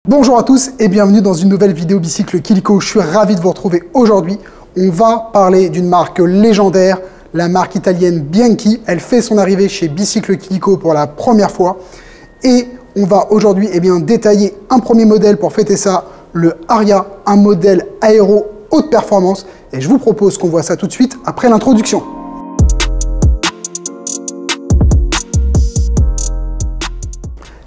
Bonjour à tous et bienvenue dans une nouvelle vidéo Bicycle Kilico. Je suis ravi de vous retrouver aujourd'hui. On va parler d'une marque légendaire, la marque italienne Bianchi. Elle fait son arrivée chez Bicycle Kilico pour la première fois. Et on va aujourd'hui détailler un premier modèle pour fêter ça, le Aria, un modèle aéro haute performance. Et je vous propose qu'on voit ça tout de suite après l'introduction.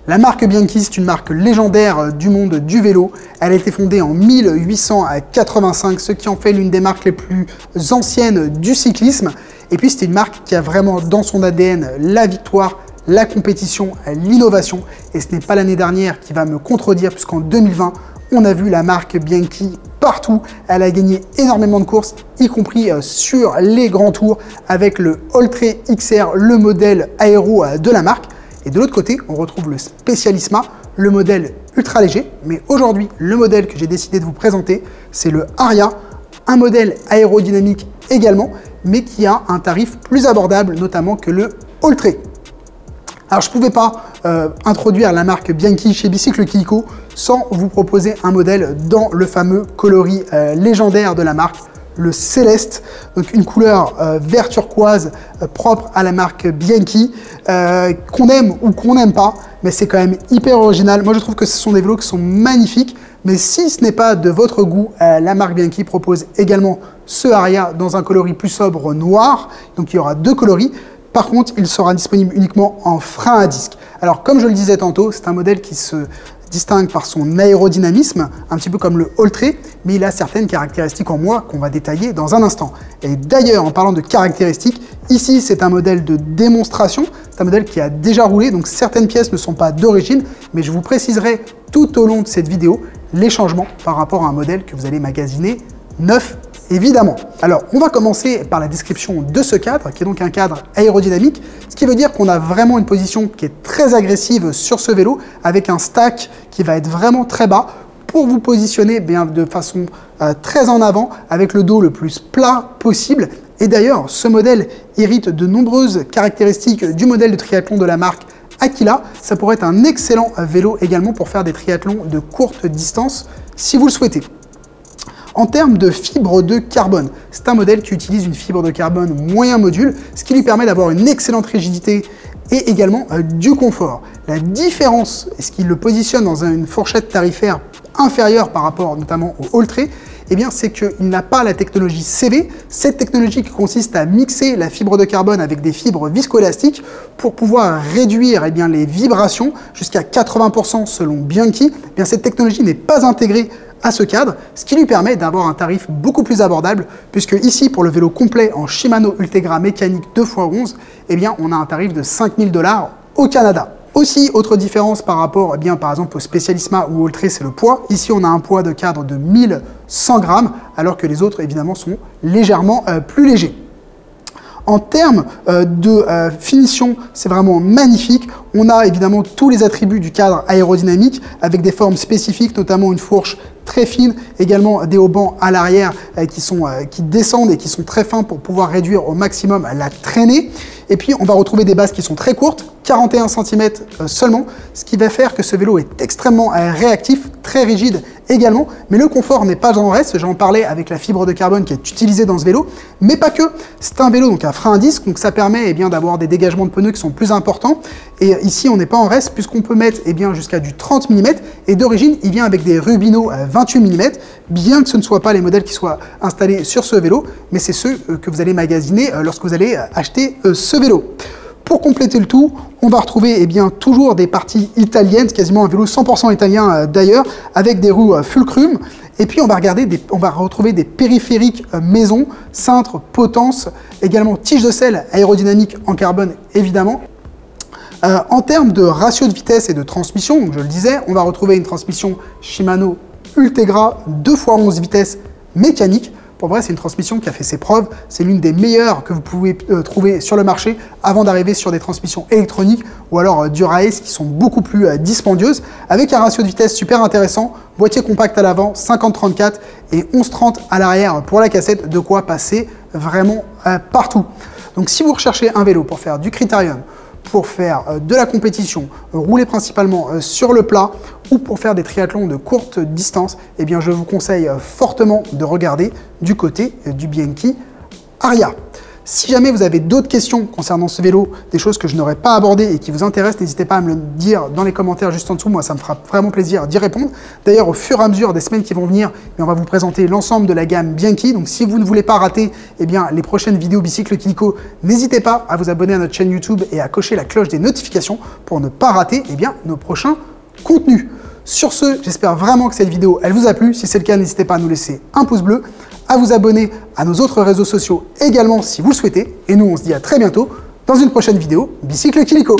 La marque Bianchi, c'est une marque légendaire du monde du vélo. Elle a été fondée en 1885, ce qui en fait l'une des marques les plus anciennes du cyclisme. Et puis c'est une marque qui a vraiment dans son ADN la victoire, la compétition, l'innovation. Et ce n'est pas l'année dernière qui va me contredire, puisqu'en 2020, on a vu la marque Bianchi partout. Elle a gagné énormément de courses, y compris sur les grands tours, avec le Oltre XR, le modèle aéro de la marque. Et de l'autre côté, on retrouve le Specialissima, le modèle ultra léger. Mais aujourd'hui, le modèle que j'ai décidé de vous présenter, c'est le Aria, un modèle aérodynamique également, mais qui a un tarif plus abordable, notamment que le Oltre. Alors, je ne pouvais pas introduire la marque Bianchi chez Bicycle Kilico sans vous proposer un modèle dans le fameux coloris légendaire de la marque, le Céleste, donc une couleur vert turquoise propre à la marque Bianchi, qu'on aime ou qu'on n'aime pas, mais c'est quand même hyper original. Moi je trouve que ce sont des vélos qui sont magnifiques, mais si ce n'est pas de votre goût, la marque Bianchi propose également ce Aria dans un coloris plus sobre noir, donc il y aura deux coloris. Par contre, il sera disponible uniquement en frein à disque. Alors comme je le disais tantôt, c'est un modèle qui se distingue par son aérodynamisme, un petit peu comme le Oltre, mais il a certaines caractéristiques en moi qu'on va détailler dans un instant. Et d'ailleurs, en parlant de caractéristiques, ici c'est un modèle de démonstration, c'est un modèle qui a déjà roulé, donc certaines pièces ne sont pas d'origine, mais je vous préciserai tout au long de cette vidéo les changements par rapport à un modèle que vous allez magasiner neuf, évidemment. Alors, on va commencer par la description de ce cadre, qui est donc un cadre aérodynamique, ce qui veut dire qu'on a vraiment une position qui est très agressive sur ce vélo, avec un stack qui va être vraiment très bas, pour vous positionner de façon très en avant, avec le dos le plus plat possible. Et d'ailleurs, ce modèle hérite de nombreuses caractéristiques du modèle de triathlon de la marque Aquila. Ça pourrait être un excellent vélo également pour faire des triathlons de courte distance, si vous le souhaitez. En termes de fibre de carbone, c'est un modèle qui utilise une fibre de carbone moyen module, ce qui lui permet d'avoir une excellente rigidité et également du confort. La différence, et ce qui le positionne dans une fourchette tarifaire inférieure par rapport notamment au Oltre, c'est qu'il n'a pas la technologie CV, cette technologie qui consiste à mixer la fibre de carbone avec des fibres viscoélastiques pour pouvoir réduire les vibrations jusqu'à 80% selon Bianchi. Cette technologie n'est pas intégrée à ce cadre, ce qui lui permet d'avoir un tarif beaucoup plus abordable, puisque ici, pour le vélo complet en Shimano Ultegra mécanique 2x11, on a un tarif de 5 000 $ au Canada. Aussi, autre différence par rapport par exemple au Specialissima ou au Oltre, c'est le poids. Ici, on a un poids de cadre de 1100 grammes, alors que les autres, évidemment, sont légèrement plus légers. En termes de finition, c'est vraiment magnifique. On a évidemment tous les attributs du cadre aérodynamique avec des formes spécifiques, notamment une fourche très fine, également des haubans à l'arrière qui descendent et qui sont très fins pour pouvoir réduire au maximum la traînée. Et puis on va retrouver des bases qui sont très courtes, 41 cm seulement, ce qui va faire que ce vélo est extrêmement réactif, très rigide également, mais le confort n'est pas en reste. J'en parlais avec la fibre de carbone qui est utilisée dans ce vélo, mais pas que. C'est un vélo donc à frein à disque, donc ça permet d'avoir des dégagements de pneus qui sont plus importants. Et ici on n'est pas en reste puisqu'on peut mettre jusqu'à du 30 mm, et d'origine il vient avec des Rubino 28 mm, bien que ce ne soient pas les modèles qui soient installés sur ce vélo, mais c'est ceux que vous allez magasiner lorsque vous allez acheter ce vélo. Pour compléter le tout, on va retrouver toujours des parties italiennes, quasiment un vélo 100% italien d'ailleurs, avec des roues Fulcrum. Et puis on va retrouver des périphériques maison, cintre, potence, également tige de selle aérodynamique en carbone évidemment. En termes de ratio de vitesse et de transmission, comme je le disais, on va retrouver une transmission Shimano Ultegra 2x11 vitesses mécanique. Pour vrai, c'est une transmission qui a fait ses preuves. C'est l'une des meilleures que vous pouvez trouver sur le marché avant d'arriver sur des transmissions électroniques ou alors Dura-Ace qui sont beaucoup plus dispendieuses, avec un ratio de vitesse super intéressant, boîtier compact à l'avant, 50-34 et 11-30 à l'arrière pour la cassette, de quoi passer vraiment partout. Donc si vous recherchez un vélo pour faire du critérium, pour faire de la compétition, rouler principalement sur le plat ou pour faire des triathlons de courte distance, eh bien je vous conseille fortement de regarder du côté du Bianchi Aria. Si jamais vous avez d'autres questions concernant ce vélo, des choses que je n'aurais pas abordées et qui vous intéressent, n'hésitez pas à me le dire dans les commentaires juste en dessous. Moi, ça me fera vraiment plaisir d'y répondre. D'ailleurs, au fur et à mesure des semaines qui vont venir, on va vous présenter l'ensemble de la gamme Bianchi. Donc, si vous ne voulez pas rater les prochaines vidéos Bicycle Kilico, n'hésitez pas à vous abonner à notre chaîne YouTube et à cocher la cloche des notifications pour ne pas rater nos prochains contenus. Sur ce, j'espère vraiment que cette vidéo elle vous a plu. Si c'est le cas, n'hésitez pas à nous laisser un pouce bleu, à vous abonner à nos autres réseaux sociaux également si vous le souhaitez. Et nous, on se dit à très bientôt dans une prochaine vidéo Bicycle Kilico.